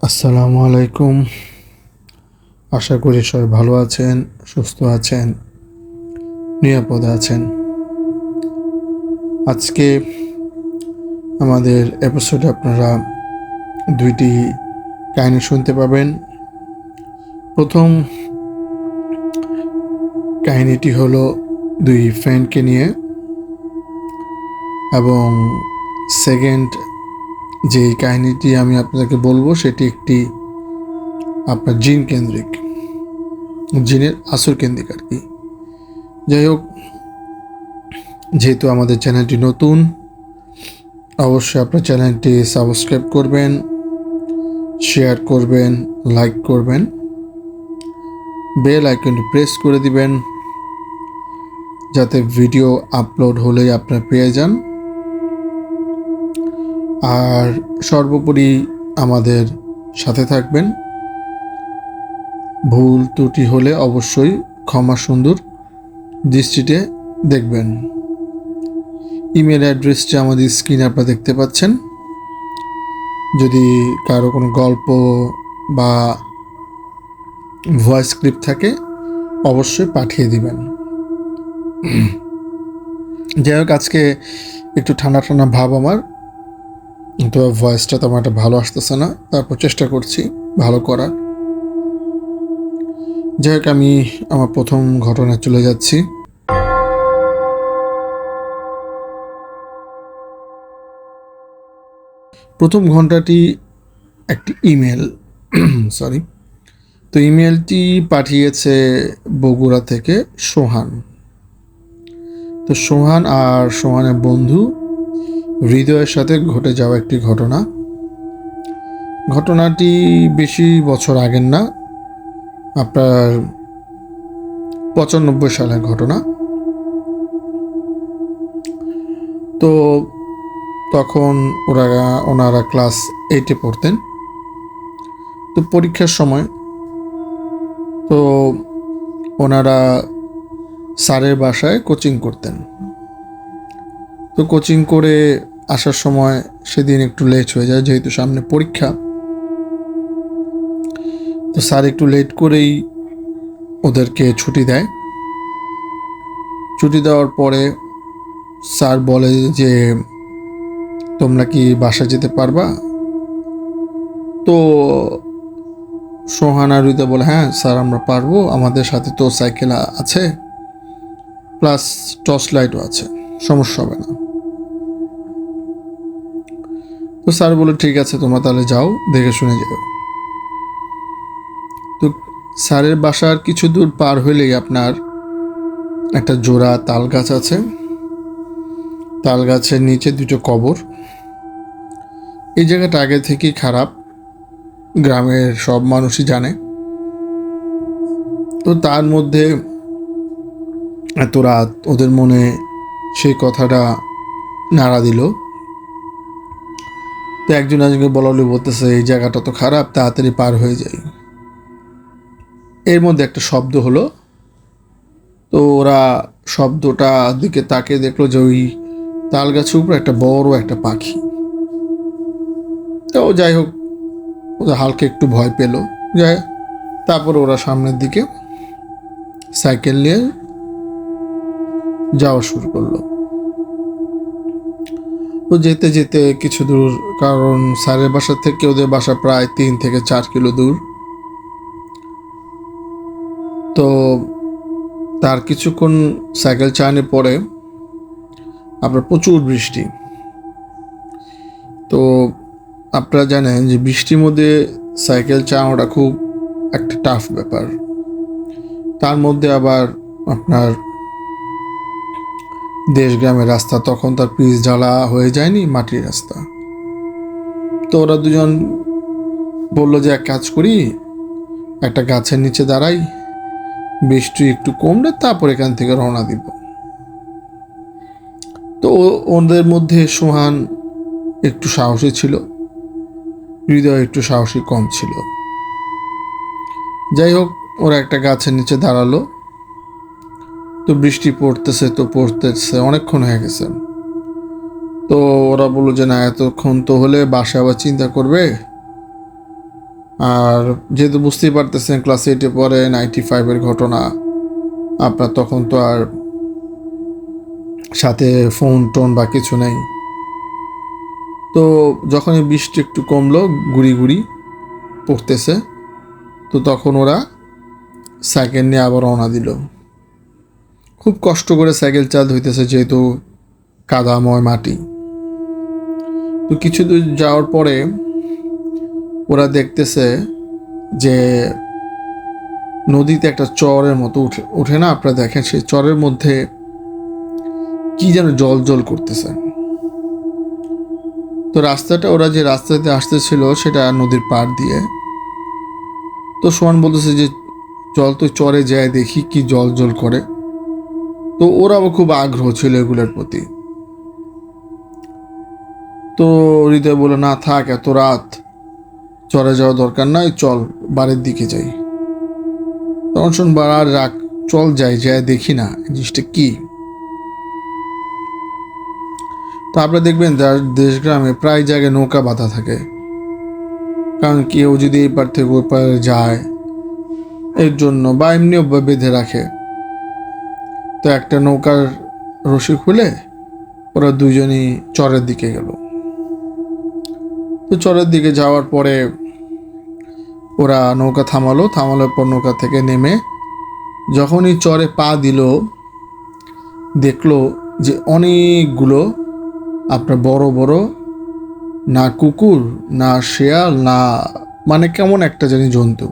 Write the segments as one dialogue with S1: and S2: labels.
S1: আসসালামু আলাইকুম। আশা করি সবাই ভালো আছেন, সুস্থ আছেন, নিরাপদে আছেন। আজকে আমাদের এপিসোডে আপনারা দুইটি কাহিনী শুনতে পাবেন। প্রথম কাহিনীটি হলো দুই ফ্রেন্ডকে নিয়ে, এবং সেকেন্ড যে কাহিনীটি আমি আপনাদেরকে বলবো সেটি একটি আপনার জিন কেন্দ্রিক, জিনের আসর কেন্দ্রিক আর কি। যাই হোক, যেহেতু আমাদের চ্যানেলটি নতুন, অবশ্যই আপনার চ্যানেলটি সাবস্ক্রাইব করবেন, শেয়ার করবেন, লাইক করবেন, বেল আইকনটি প্রেস করে দিবেন যাতে ভিডিও আপলোড হলেই আপনারা পেয়ে যান। আর সর্বোপরি আমাদের সাথে থাকবেন। ভুল ত্রুটি হলে অবশ্যই ক্ষমা সুন্দর দৃষ্টিতে দেখবেন। ইমেল অ্যাড্রেসটি আমাদের স্ক্রিনে আপনারা দেখতে পাচ্ছেন। যদি কারো কোনো গল্প বা ভয়েস ক্লিপ থাকে অবশ্যই পাঠিয়ে দিবেন। যাই হোক, আজকে একটু ঠান্ডা ঠান্ডা ভাব আমার, তো ভয়েসটা তেমন একটা ভালো আসতেছে না, তারপর চেষ্টা করছি ভালো করার। যাই হোক, আমি আমার প্রথম ঘটনায় চলে যাচ্ছি। প্রথম ঘন্টাটি একটি ইমেল সরি তো ইমেলটি পাঠিয়েছে বগুড়া থেকে সোহান। তো সোহান আর সোহানের বন্ধু হৃদয়ের সাথে ঘটে যাওয়া একটি ঘটনাটি বেশি বছর আগের না, আপনার 95 সালের ঘটনা। তো তখন ওনারা ক্লাস 8-এ পড়তেন। তো পরীক্ষার সময় তো ওনারা স্যারের বাসায় কোচিং করতেন। তো কোচিং করে আসার সময় সেদিন একটু লেট হয়ে যায়, যেহেতু সামনে পরীক্ষা। তো স্যার একটু লেট করেই ওদেরকে ছুটি দেয়। ছুটি দেওয়ার পরে স্যার বলে যে তোমরা কি বাসা যেতে পারবা? তো সোহান আর হৃদয় বলে হ্যাঁ স্যার আমরা পারবো, আমাদের সাথে তো সাইকেল আছে, প্লাস টর্চ লাইটও আছে, সমস্যা হবে না। তো স্যার বলে ঠিক আছে তোমরা তাহলে যাও, দেখে শুনে যাও। তো স্যারের বাসার কিছু দূর পার হইলেই আপনার একটা জোড়া তাল গাছ আছে। তাল গাছের নিচে দুটো কবর। এই জায়গাটা আগে থেকেই খারাপ, গ্রামের সব মানুষই জানে। তো তার মধ্যে এত রাত ওদের মনে সেই কথাটা নাড়া দিল। তো একজন একজনকে বলালে বলতেছে এই জায়গাটা তো খারাপ, তাড়াতাড়ি পার হয়ে যায়। এর মধ্যে একটা শব্দ হলো। তো ওরা শব্দটা দিকে তাকিয়ে দেখলো যে ওই তাল গাছের উপরে একটা বড় একটা পাখি। তো যাই হোক, ওরা হালকা একটু ভয় পেল। তারপর ওরা সামনের দিকে সাইকেল নিয়ে যাওয়া শুরু করলো। তো যেতে যেতে কিছু দূর, কারণ স্যারের বাসা থেকে ওদের বাসা প্রায় 3 থেকে 4 কিলো দূর। তো তার কিছুক্ষণ সাইকেল চালানোর পরে আপনার প্রচুর বৃষ্টি। তো আপনারা জানেন যে বৃষ্টির মধ্যে সাইকেল চালানোটা খুব একটা টাফ ব্যাপার। তার মধ্যে আবার আপনার দেশ গ্রামের রাস্তা, তখন তার পিচ ঢালা হয়ে যায়নি, মাটির রাস্তা। তো ওরা দুজন বললো যে এক কাজ করি, একটা গাছের নিচে দাঁড়াই, বৃষ্টি একটু কমলে তারপর এখান থেকে রওনা দিব। তো ওদের মধ্যে সোহান একটু সাহসী ছিল, হৃদয় একটু সাহসী কম ছিল। যাই হোক, ওরা একটা গাছের নিচে দাঁড়ালো। তো বৃষ্টি পড়তেছে অনেকক্ষণ হয়ে গেছে। তো ওরা বললো যে না, এতক্ষণ তো হলে বাসায় আবার চিন্তা করবে, আর যেহেতু বুঝতেই পারতেছেন ক্লাস 8-এ পরে 95-এর ঘটনা, আপনার তখন তো আর সাথে ফোন টোন বা কিছু নেই। তো যখনই বৃষ্টি একটু কমলো, গুড়ি গুড়ি পড়তেছে, তো তখন ওরা সাইকেল নিয়ে আবার রওনা দিল। খুব কষ্ট করে সাইকেল চালাতে হইতেছে, যেহেতু কাদাময় মাটি। তো কিছু দূর যাওয়ার পরে ওরা দেখতেছে যে নদীতে একটা চরের মতো উঠে না, আপনারা দেখেন সেই চরের মধ্যে কি যেন জল জল করতেছে। তো রাস্তাটা, ওরা যে রাস্তাতে আসতেছিল সেটা নদীর পাড় দিয়ে। তো সোহান বলতেছে যে জল তো চরে যায়, দেখি কি জল জল করে। তো ওরাও খুব আগ্রহ ছিল এগুলোর প্রতি। তো হৃদয় বলে, না থাক, এত রাত চরে যাওয়া দরকার নাই, চল বাড়ির দিকে যাই। তখন শুনবার আর রাখ, চল যাই, যাই দেখি না জিনিসটা কি। তো আপনারা দেখবেন দেশ গ্রামে প্রায় জায়গায় নৌকা বাঁধা থাকে, কারণ কেউ যদি এই পার থেকে ওই পারে যায় এর জন্য, বা এমনিও বেঁধে রাখে। তো একটা নৌকার রশি খুলে ওরা দুজনই চরের দিকে গেল। তো চরের দিকে যাওয়ার পরে ওরা নৌকা থামানোর পর নৌকা থেকে নেমে যখনই চরে পা দিল, দেখলো যে অনেকগুলো আপনার বড় বড়, না কুকুর না শেয়াল, না মানে কেমন একটা জানি জন্তু,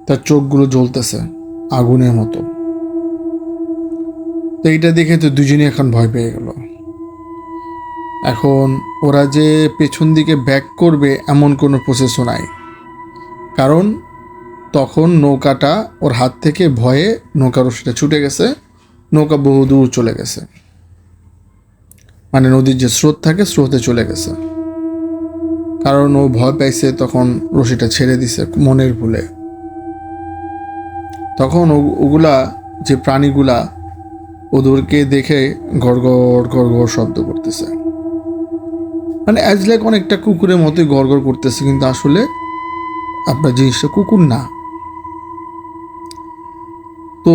S1: তার চোখগুলো জ্বলতেছে আগুনের মতো। তো এইটা দেখে তো দুজনই এখন ভয় পেয়ে গেল। এখন ওরা যে পেছন দিকে ব্যাক করবে এমন কোনো প্রসেসও নাই, কারণ তখন নৌকাটা ওর হাত থেকে ভয়ে নৌকার রশিটা ছুটে গেছে, নৌকা বহু দূর চলে গেছে, মানে নদীর যে স্রোত থাকে স্রোতে চলে গেছে। কারণ ও ভয় পাইছে, তখন রশিটা ছেড়ে দিছে মনের ভুলে। তখন ওগুলা যে প্রাণীগুলা ওদেরকে দেখে গড়গড় গড়গড় শব্দ করতেছে, মানে অ্যাজ লাইক অনেকটা কুকুরের মতোই গড়গড় করতেছে, কিন্তু আসলে আপনার জিনিসটা কুকুর না। তো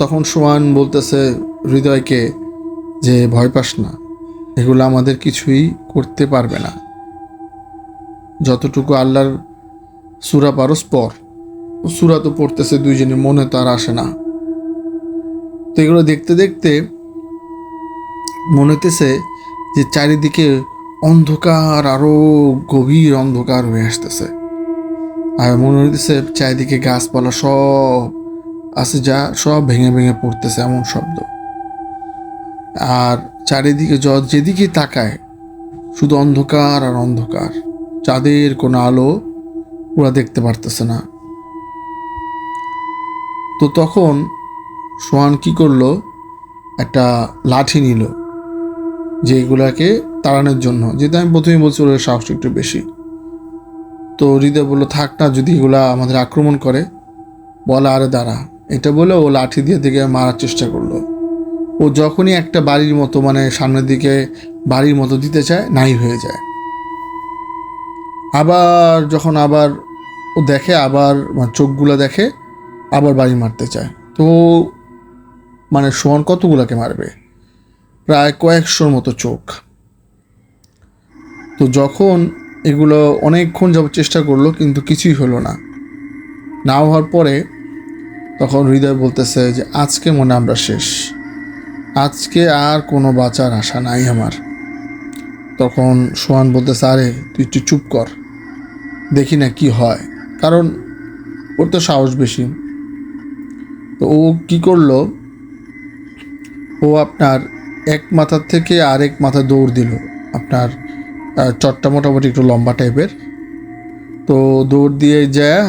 S1: তখন সোহান বলতেছে হৃদয়কে যে ভয় পাস না, এগুলো আমাদের কিছুই করতে পারবে না, যতটুকু আল্লাহর সূরা পারস পর। সূরা তো পড়তেছে দুইজনের, মনে তো আর আসে না। তো এগুলো দেখতে দেখতে মনে হইতেছে যে চারিদিকে অন্ধকার, আরো গভীর অন্ধকার হয়ে আসতেছে। আর মনে হইতেছে চারিদিকে গাছপালা সব আছে, যা সব ভেঙে ভেঙে পড়তেছে, এমন শব্দ। আর চারিদিকে যেদিকে তাকায় শুধু অন্ধকার আর অন্ধকার, চাঁদের কোনো আলো ওরা দেখতে পারতেছে না। তো তখন সোহান কি করলো, একটা লাঠি নিল যে এগুলাকে তাড়ানোর জন্য, যেটা আমি প্রথমেই বলছি ওর সাহস একটু বেশি। তো হৃদয় বললো, থাক না, যদি এগুলা আমাদের আক্রমণ করে। বলে, আরে দাঁড়া, এটা বলে ও লাঠি দিয়ে দিকে মারার চেষ্টা করলো। ও যখনই একটা বাড়ির মতো, মানে সামনের দিকে বাড়ির মতো দিতে চায়, নাই হয়ে যায়। আবার ও দেখে, আবার মানে চোখগুলো দেখে, আবার বাড়ি মারতে চায়। তো মানে সোহান কতগুলাকে মারবে, প্রায় কয়েকশোর মতো চোখ। তো যখন এগুলো অনেকক্ষণ যাবত চেষ্টা করলো, কিন্তু কিছুই হলো না। না হওয়ার পরে তখন হৃদয় বলতেছে যে আজকে মনে আমরা শেষ, আজকে আর কোনো বাঁচার আশা নাই আমার। তখন সোহান বলতেছে, আরে তুই একটু চুপ কর, দেখি না কি হয়, কারণ ওর তো সাহস বেশি। তো ও কি করলো, ও আপনার এক মাথার থেকে আরেক মাথা দৌড় দিল। আপনার চটটা মোটামুটি একটু লম্বা টাইপের। তো দৌড় দিয়ে যায়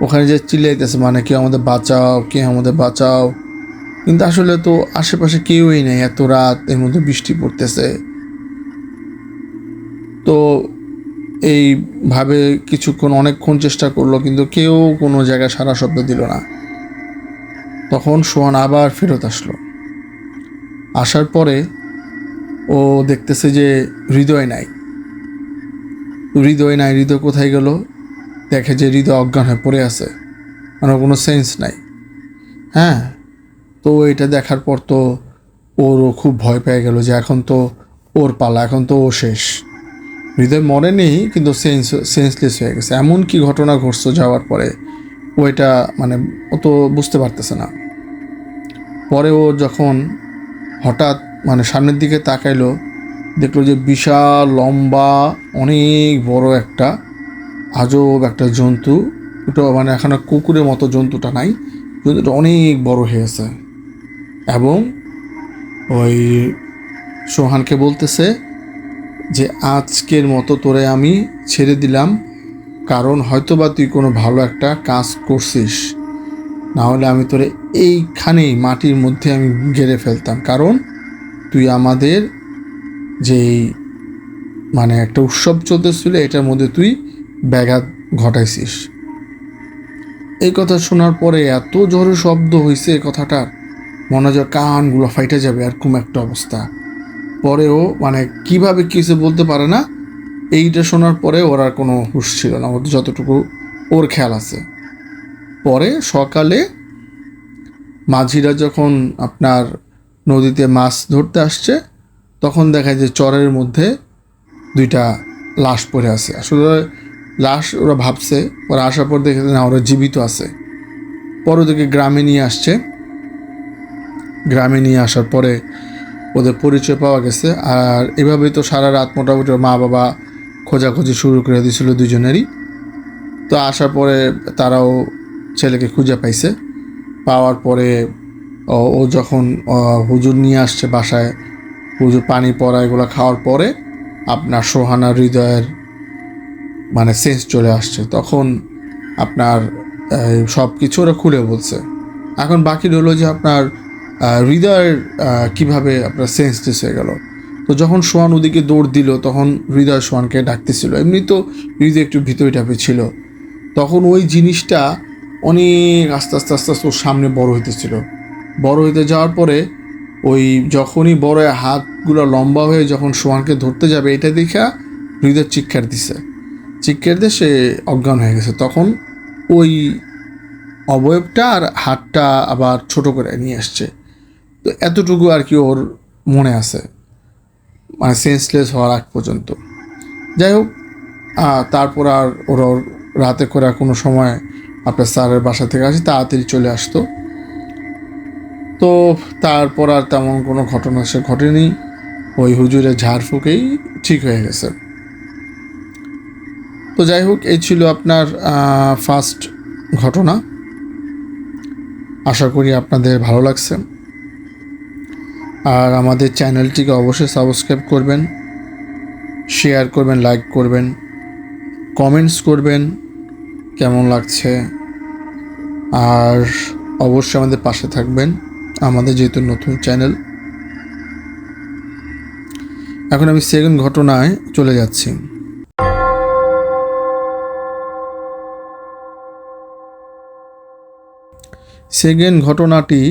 S1: ওখানে যে চিল্লাইতেছে, মানে কেউ আমাদের বাঁচাও, কেউ আমাদের বাঁচাও। কিন্তু আসলে তো আশেপাশে কেউই নেই, এত রাত, এর মধ্যে বৃষ্টি পড়তেছে। তো এইভাবে কিছুক্ষণ, অনেকক্ষণ চেষ্টা করলো, কিন্তু কেউ কোনো জায়গায় সারা শব্দ দিল না। তখন সোহান আবার ফেরত আসলো। আসার পরে ও দেখতেছে যে হৃদয় নাই। হৃদয় নাই, হৃদয় কোথায় গেল? দেখে যে হৃদয় অজ্ঞান হয়ে পড়ে আছে, মানে কোনো সেন্স নাই। হ্যাঁ, তো এটা দেখার পর তো ওরও খুব ভয় পেয়ে গেল যে এখন তো ওর পালা, এখন তো ও শেষ। হৃদয় মরেনি, কিন্তু সেন্সলেস হয়ে গেছে। এমন কি ঘটনা ঘটছে যাওয়ার পরে ও এটা মানে ও তো বুঝতে পারতেছে না। পরে ও যখন হঠাৎ মানে সামনের দিকে তাকাইলো, দেখলো যে বিশাল লম্বা অনেক বড় একটা আজব একটা জন্তু। ওটা মানে এখানে কুকুরের মতো জন্তুটা নাই, জন্তুটা অনেক বড় হয়েছে। এবং ওই সোহানকে বলতেছে যে আজকের মতো তোরে আমি ছেড়ে দিলাম, কারণ হয়তোবা তুই কোনো ভালো একটা কাজ করছিস, না হলে আমি তোরে এইখানেই মাটির মধ্যে আমি গেড়ে ফেলতাম। কারণ তুই আমাদের যেই মানে একটা উৎসব চলতেছিল এটার মধ্যে তুই ব্যাঘাত ঘটাইছিস। এই কথা শোনার পরে এত জোরে শব্দ হয়েছে কথাটার, মনে হয় কানগুলো ফাইটে যাবে এরকম একটা অবস্থা। পরেও মানে কিভাবে কিছু বলতে পারে না। এইটা শোনার পরে ওর আর কোনো হুঁশ ছিল না, ওর যতটুকু ওর খেয়াল আছে। পরে সকালে মাঝিরা যখন আপনার নদীতে মাছ ধরতে আসছে, তখন দেখা যায় চরের মধ্যে দুইটা লাশ পড়ে আছে। আসলে লাশ ওরা ভাবছে, ওরা আসার পর দেখে না ওরা জীবিত আছে। পরে ওদেরকে গ্রামে নিয়ে আসছে। গ্রামে নিয়ে আসার পরে ওদের পরিচয় পাওয়া গেছে। আর এভাবেই তো সারা রাত মোটামুটি মা বাবা খোঁজাখুঁজি শুরু করে দিয়েছিল দুজনেরই। তো আসার পরে তারাও ছেলেকে খুঁজে পাইছে। পাওয়ার পরে ও যখন হুজুর নিয়ে আসছে বাসায়, হুজুর পানি পড়া এগুলো খাওয়ার পরে আপনার সোহানার হৃদয়ের মানে সেন্স চলে আসছে। তখন আপনার সব কিছু ওরা খুলে বলছে। এখন বাকি রইল যে আপনার হৃদয়ের কীভাবে আপনার সেন্সলেস হয়ে গেল। তো যখন সোহান ওদিকে দৌড় দিল, তখন হৃদয় সোহানকে ডাকতেছিল। এমনি তো হৃদয় একটু ভিতরে টাপে ছিল। তখন ওই জিনিসটা অনেক আস্তে আস্তে আস্তে আস্তে ওর সামনে বড় হইতেছিল। বড় হইতে যাওয়ার পরে ওই যখনই বড় হাতগুলো লম্বা হয়ে যখন সোহানকে ধরতে যাবে, এটা দেখা হৃদয় চিৎকার দিছে। চিৎকার দিয়ে সে অজ্ঞান হয়ে গেছে। তখন ওই অবয়বটা আর হাতটা আবার ছোট করে নিয়ে আসছে। তো এতটুকু আর কি ওর মনে আছে, মানে সেন্সলেস হওয়ার আগ পর্যন্ত। যাই হোক, তারপর আর ওরা রাতে করে কোনো সময় আপনার স্যারের বাসা থেকে আসি তাড়াতাড়ি চলে আসতো। তো তারপর আর তেমন কোনো ঘটনা সে ঘটেনি। ওই হুজুরের ঝাড়ফুঁকেই ঠিক হয়ে গেছে। তো যাই হোক, এই ছিল আপনার ফার্স্ট ঘটনা। আশা করি আপনাদের ভালো লাগছে। আর আমাদের চ্যানেলটিকে অবশ্যই সাবস্ক্রাইব করবেন, শেয়ার করবেন, লাইক করবেন, কমেন্টস করবেন কেমন লাগছে। আর অবশ্যই আমাদের পাশে থাকবেন, আমাদের যেহেতু নতুন চ্যানেল। এখন আমি সেকেন্ড ঘটনায় চলে যাচ্ছি। সেকেন্ড ঘটনাটি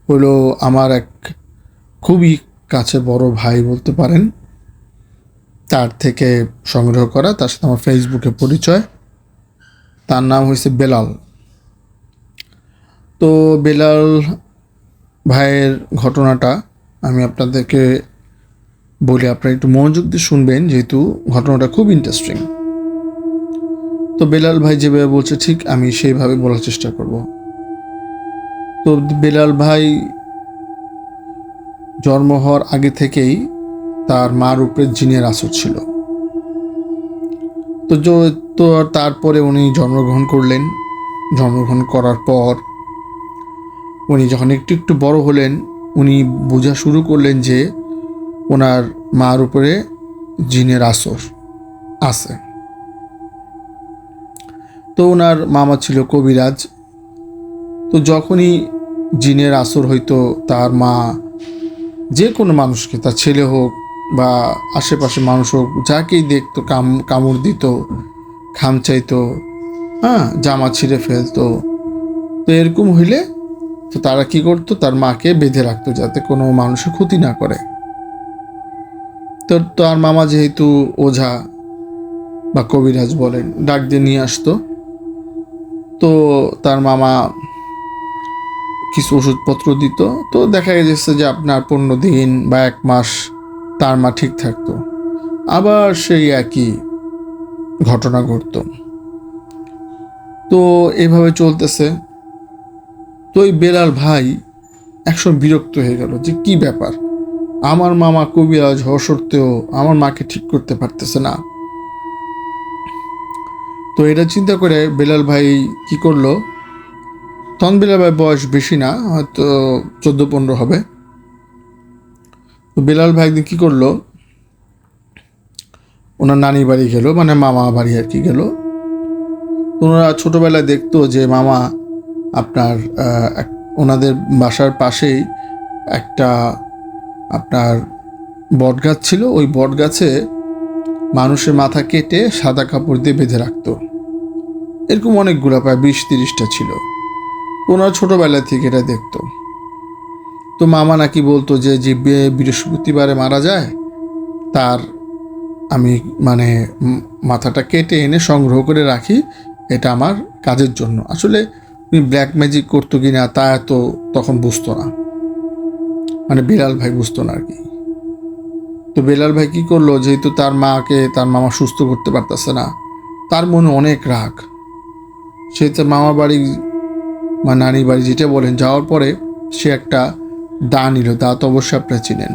S1: হলো আমার এক খুবই কাছে বড় ভাই বলতে পারেন, তার থেকে সংগ্রহ করা। তার সাথে আমার ফেসবুকে পরিচয়। তার নাম হয়েছে বেলাল। তো বেলাল ভাইয়ের ঘটনাটা আমি আপনাদেরকে বলি, আপনারা একটু মনোযোগ দিয়ে শুনবেন, যেহেতু ঘটনাটা খুব ইন্টারেস্টিং। তো বেলাল ভাই যেভাবে বলছে ঠিক আমি সেইভাবে বলার চেষ্টা করব। তো বেলাল ভাই জন্ম হওয়ার আগে থেকেই তার মার উপরে জিনের আসর ছিল। তো তারপরে উনি জন্মগ্রহণ করলেন। জন্মগ্রহণ করার পর উনি যখন একটু একটু বড় হলেন, উনি বোঝা শুরু করলেন যে ওনার মার উপরে জিনের আসর আছে। তো ওনার মামা ছিল কবিরাজ। তো যখনই জিনের আসর হইতো, তার মা যে কোনো মানুষকে, তার ছেলে হোক বা আশেপাশে মানুষ হোক, যাকেই দেখতো কামড় দিত, খামচাইতো, জামা ছিঁড়ে ফেলতো। তো এরকম হইলে তো তারা কি করতো, তার মাকে বেঁধে রাখতো যাতে কোনো মানুষের ক্ষতি না করে। তো তার মামা যেহেতু ওঝা, বা কবিরাজ বলেন, ডাক দিয়ে নিয়ে আসতো। তো তার মামা কিছু ওষুধপত্র দিত। তো দেখা গেছে যে আপনার 15 দিন বা 1 মাস তার মা ঠিক থাকতো, আবার সেই একই ঘটনা ঘটতো। তো এভাবে চলতেছে। তো ওই বেলাল ভাই একসময় বিরক্ত হয়ে গেল যে কি ব্যাপার, আমার মামা কবিরাজ হওয়া সত্ত্বেও আমার মাকে ঠিক করতে পারতেছে না। তো এটা চিন্তা করে বেলাল ভাই কি করলো, তখন বেলাল ভাই বয়স বেশি না, হয়তো 14-15 হবে। তো বেলাল ভাই একদিন কী করলো, ওনার নানি বাড়ি গেল, মানে মামা বাড়ি আর কি গেল। ওনারা ছোটোবেলায় দেখতো যে মামা আপনার ওনাদের বাসার পাশেই একটা আপনার বটগাছ ছিল। ওই বটগাছে মানুষের মাথা কেটে সাদা কাপড় দিয়ে বেঁধে রাখতো। এরকম অনেকগুলো, প্রায় 20-30টা ছিল। ওনারা ছোটোবেলা থেকে এটা দেখতো। তো মামা নাকি বলতো যে যে বৃহস্পতিবারে মারা যায় তার আমি মানে মাথাটা কেটে এনে সংগ্রহ করে রাখি, এটা আমার কাজের জন্য। আসলে উনি ব্ল্যাক ম্যাজিক করতো কি না তা তো তখন বুঝতো না, মানে বেলাল ভাই বুঝতো না আর কি। তো বেলাল ভাই কী করলো, যেহেতু তার মাকে তার মামা সুস্থ করতে পারতেছে না, তার মনে অনেক রাগ। সে তার মামা বাড়ি বা নানি বাড়ি যেটা বলেন যাওয়ার পরে সে একটা দা নিল। দা তো অবশ্যই আপনারা চিনেন।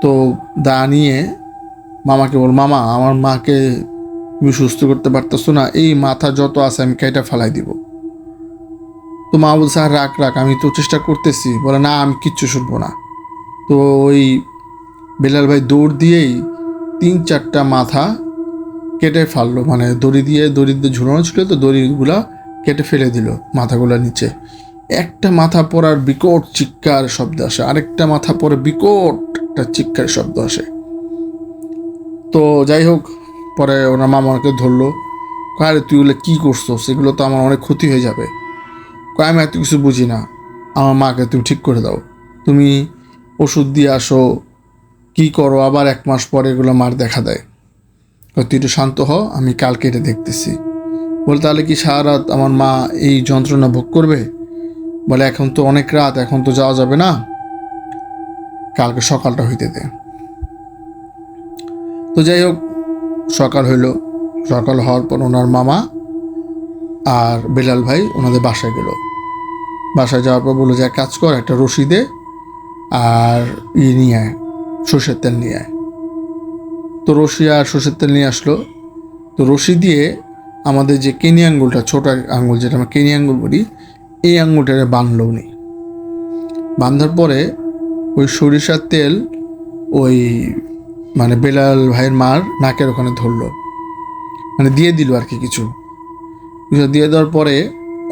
S1: তো দা নিয়ে মামাকে বল, মামা আমার মাকে তুমি সুস্থ করতে পারতেছো না, এই মাথা যত আছে আমি কেটে ফেলাই দিব। তো মা বলছে আর রাখ রাখ, আমি তো চেষ্টা করতেছি। বলে না আমি কিচ্ছু শুনবো না। তো ওই বেলাল ভাই দৌড় দিয়েই 3-4টা মাথা কেটে ফেললো, মানে দড়িতে ঝুলানো ছিল, তো দড়িগুলা কেটে ফেলে দিল মাথাগুলা নিচে। একটা মাথা পড়ার বিকট চিৎকার শব্দ আসে, আরেকটা মাথা পরে বিকট একটা চিৎকার শব্দ আসে। তো যাই হোক, পরে ওনার মামাকে ধরলো, আরে তুই ওগুলো কী করছো, সেগুলো তো আমার অনেক ক্ষতি হয়ে যাবে। আমি এত কিছু বুঝি না, আমার মাকে তুমি ঠিক করে দাও, তুমি ওষুধ দিয়ে আসো, কী করো, আবার 1 মাস পরে এগুলো মার দেখা দেয়। তুই একটু শান্ত হ, আমি কালকে এটা দেখতেছি। বলে তাহলে কি সারা রাত আমার মা এই যন্ত্রণা ভোগ করবে? বলে এখন তো অনেক রাত, এখন তো যাওয়া যাবে না, কালকে সকালটা হইতে দে। তো যাই হোক, সকাল হইল। সকাল হওয়ার পর ওনার মামা আর বেলাল ভাই ওনাদের বাসায় গেল। বাসায় যাওয়ার পর বললো যে এক কাজ কর, একটা রশি দে আর নিয়ে আয়, সর্ষের তেল নিয়ে আয়। তো রশি আর সর্ষের তেল নিয়ে আসলো। তো রশি দিয়ে আমাদের যে কেনি আঙ্গুলটা, ছোট আঙ্গুল যেটা আমরা কেনি আঙ্গুল বলি, এই আঙ্গুলটারে বাঁধলো উনি। বাঁধার পরে ওই সরিষার তেল ওই মানে বেলাল ভাইয়ের মার নাকের ওখানে ধরলো, মানে দিয়ে দিল আর কি। কিছু দিয়ে দেওয়ার পরে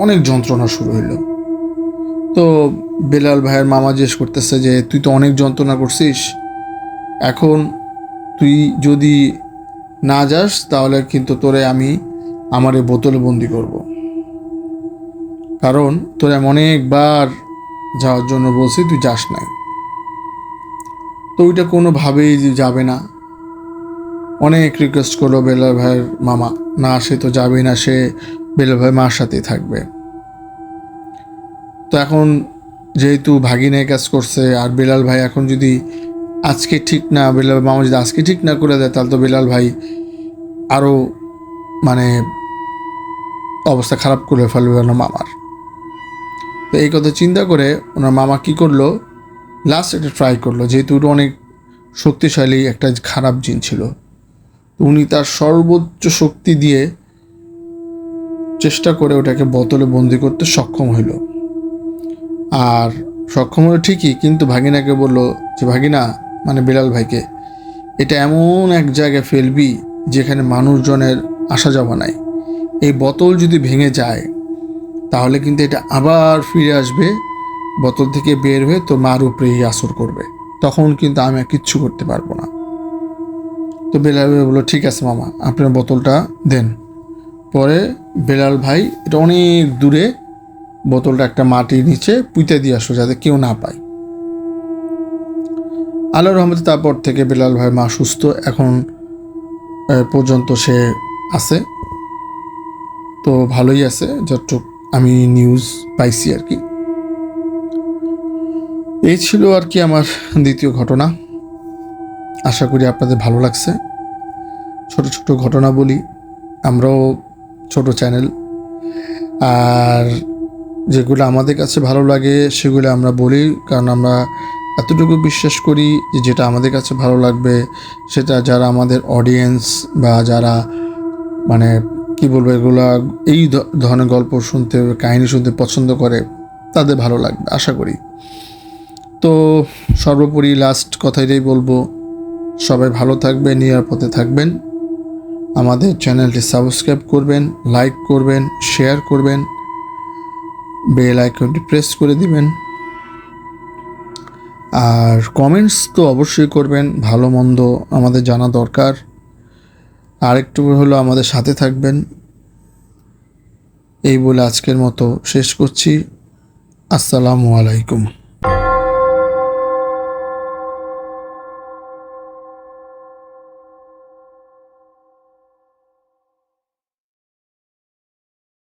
S1: অনেক যন্ত্রণা শুরু হইলো। তো বেলাল ভাইয়ের মামা জিজ্ঞেস করতেছে যে তুই তো অনেক যন্ত্রণা করছিস, এখন তুই যদি না যাস তাহলে কিন্তু তোরে আমি আমার এই বোতলে বন্দি করব, কারণ তোরে আমি অনেকবার যাওয়ার জন্য বলছি, তুই যাস নাই। তো ওইটা কোনোভাবেই যাবে না। অনেক রিকোয়েস্ট করলো বেলাল ভাইয়ের মামা, না সে তো যাবেই না, সে বেলাল ভাই মার সাথেই থাকবে। তো এখন যেহেতু ভাগিনায় কাজ করছে, আর বেলাল ভাই এখন যদি আজকে ঠিক না, বেলাল মামা যদি আজকে ঠিক না করে দেয়, তাহলে তো বেলাল ভাই আরও মানে অবস্থা খারাপ করে ফেলবে ওনার মামার। তো এই কথা চিন্তা করে ওনার মামা কি করলো, লাস্ট এটা ট্রাই করলো, যেহেতু ওটা অনেক শক্তিশালী একটা খারাপ জিন ছিল। উনি তার সর্বোচ্চ শক্তি দিয়ে চেষ্টা করে ওটাকে বোতলে বন্দি করতে সক্ষম হইল। আর সক্ষম হলো ঠিকই, কিন্তু ভাগিনাকে বললো যে ভাগিনা, মানে বেলাল ভাইকে, এটা এমন এক জায়গায় ফেলবি যেখানে মানুষজনের আসা যাওয়া নাই। এই বোতল যদি ভেঙে যায় তাহলে কিন্তু এটা আবার ফিরে আসবে, বোতল থেকে বের হয়ে তোর মার উপরেই আসর করবে, তখন কিন্তু আমি আর কিচ্ছু করতে পারবো না। তো বেলাল ভাই বললো ঠিক আছে মামা, আপনার বোতলটা দেন। পরে বেলাল ভাই এটা অনেক দূরে বোতলটা একটা মাটির নিচে পুঁতে দিয়ে আসলো যাতে কেউ না পায়। আল্লাহর রহমতে তারপর থেকে বেলাল ভাই মা সুস্থ। এখন পর্যন্ত সে আছে। তো ভালোই আছে যতটুক আমি নিউজ পাইছি আর কি। এই ছিল আর কি আমার দ্বিতীয় ঘটনা। আশা করি আপনাদের ভালো লাগছে। ছোট ছোট ঘটনা বলি, আমরাও ছোট চ্যানেল, আর যেগুলো আমাদের কাছে ভালো লাগে সেগুলো আমরা বলি, কারণ আমরা এতটুকু বিশ্বাস করি যে যেটা আমাদের কাছে ভালো লাগবে সেটা যারা আমাদের অডিয়েন্স বা যারা মানে কি বলবো এগুলা এই ধরনের গল্প শুনতে, কাহিনী শুনতে পছন্দ করে তাদের ভালো লাগবে আশা করি। তো সর্বোপরি লাস্ট কথাটাই বলবো, সবাই ভালো থাকবেন, নিরাপদে থাকবেন। আমাদের চ্যানেলটি সাবস্ক্রাইব করবেন, লাইক করবেন, শেয়ার করবেন, বেল আইকনটি প্রেস করে দিবেন। আর কমেন্টস তো অবশ্যই করবেন, ভালো মন্দ আমাদের জানা দরকার। আরেকটু হলো আমাদের সাথে থাকবেন। এই বলে আজকের মতো শেষ করছি। আসসালামু আলাইকুম।